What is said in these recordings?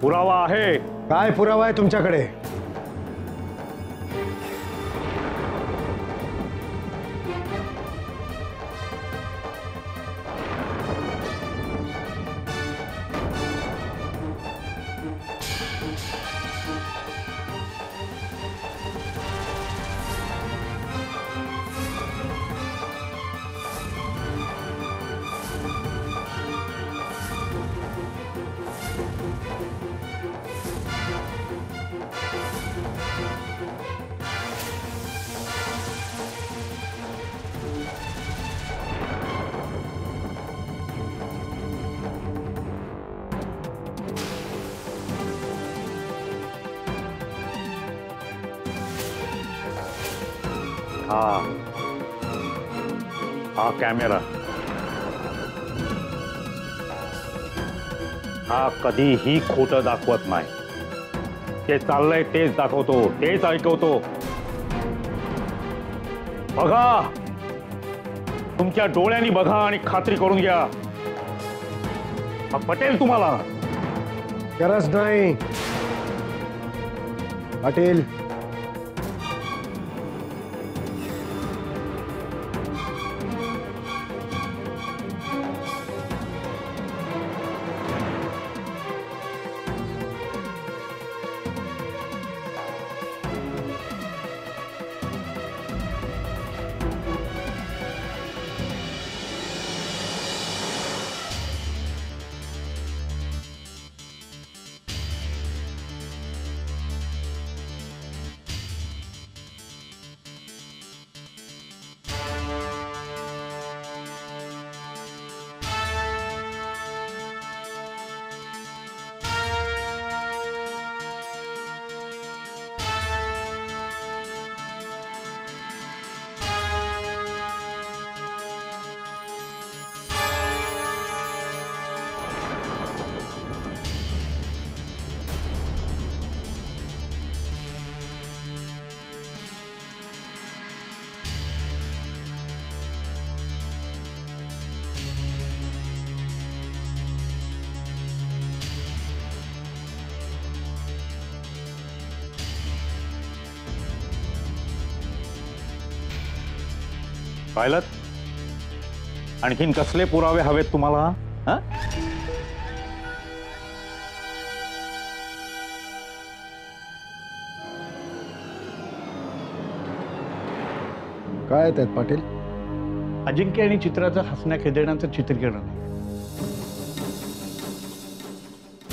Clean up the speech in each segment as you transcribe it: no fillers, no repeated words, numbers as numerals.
पुरावा आहे? काय पुरावा आहे तुमच्याकडे? हा कॅमेरा हा कधीही खोटं दाखवत नाही. ते चाललंय तेच दाखवतो, तेच ऐकवतो. बघा, तुमच्या डोळ्यांनी बघा आणि खात्री करून घ्या. पटेल तुम्हाला? गरज नाही पाटील. पाहिलं? आणखीन कसले पुरावे हवेत तुम्हाला? हा? काय त्यात पाटील? अजिंक्य आणि चित्राचं हसण्या खेदण्याचं चित्रीकरण आहे.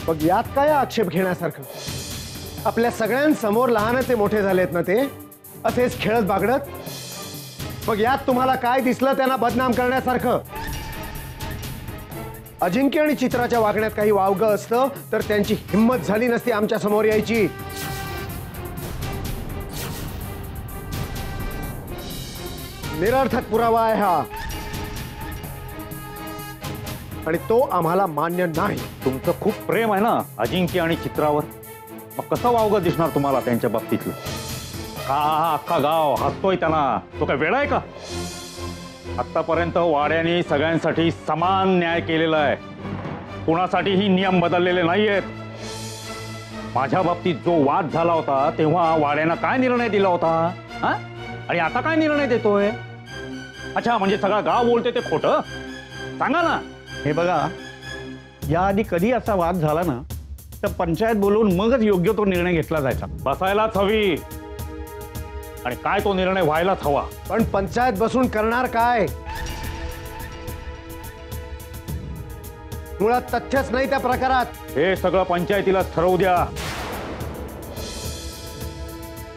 मग यात काय आक्षेप घेण्यासारखं? आपल्या सगळ्यांसमोर लहानाचे मोठे झालेत ना ते, असेच खेळत बागडत. मग यात तुम्हाला काय दिसलं त्यांना बदनाम करण्यासारखं? अजिंक्य आणि चित्राच्या वागण्यात काही वावगं असतं तर त्यांची हिंमत झाली नसती आमच्या समोर यायची. निरर्थक पुरावा आहे हा आणि तो आम्हाला मान्य नाही. तुमचं खूप प्रेम आहे ना अजिंक्य आणि चित्रावर, मग कसं वावगं दिसणार तुम्हाला त्यांच्या बाबतीतलं? का अख्खा गाव हसतोय त्यांना? तो काय वेळ आहे का? आतापर्यंत वाड्याने सगळ्यांसाठी समान न्याय केलेला आहे. कुणासाठीही नियम बदललेले नाहीयेत. माझ्या बाबतीत जो वाद झाला होता तेव्हा वाड्यानं काय निर्णय दिला होता, हा? आणि आता काय निर्णय देतोय? अच्छा, म्हणजे सगळं गाव बोलते ते खोटं? सांगा ना. हे बघा, याआधी कधी असा वाद झाला ना तर पंचायत बोलवून मगच योग्य तो निर्णय घेतला जायचा. बसायलाच हवी आणि काय तो निर्णय व्हायलाच हवा. पण पंचायत बसून करणार काय? मुळात तथ्यच नाही त्या प्रकारात. हे सगळं पंचायतीलाच ठरवू द्या.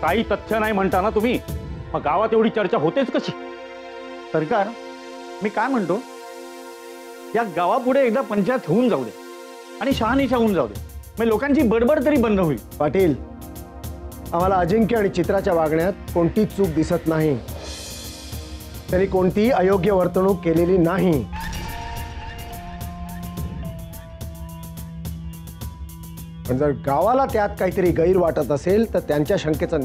काही तथ्य नाही म्हणता ना तुम्ही, मग गावात एवढी चर्चा होतेच कशी? सरकार, मी काय म्हणतो, या गावापुढे एकदा पंचायत होऊन जाऊ दे आणि शहानिशा होऊन जाऊ दे. मग लोकांची बडबड तरी बंद होईल. पाटील, आम्हाला अजिंक्य आणि चित्राच्या वागण्यात कोणतीच चूक दिसत नाही. त्यांनी कोणतीही अयोग्य वर्तणूक केलेली नाही. पण जर गावाला त्यात काहीतरी गैर वाटत असेल तर त्यांच्या शंकेचा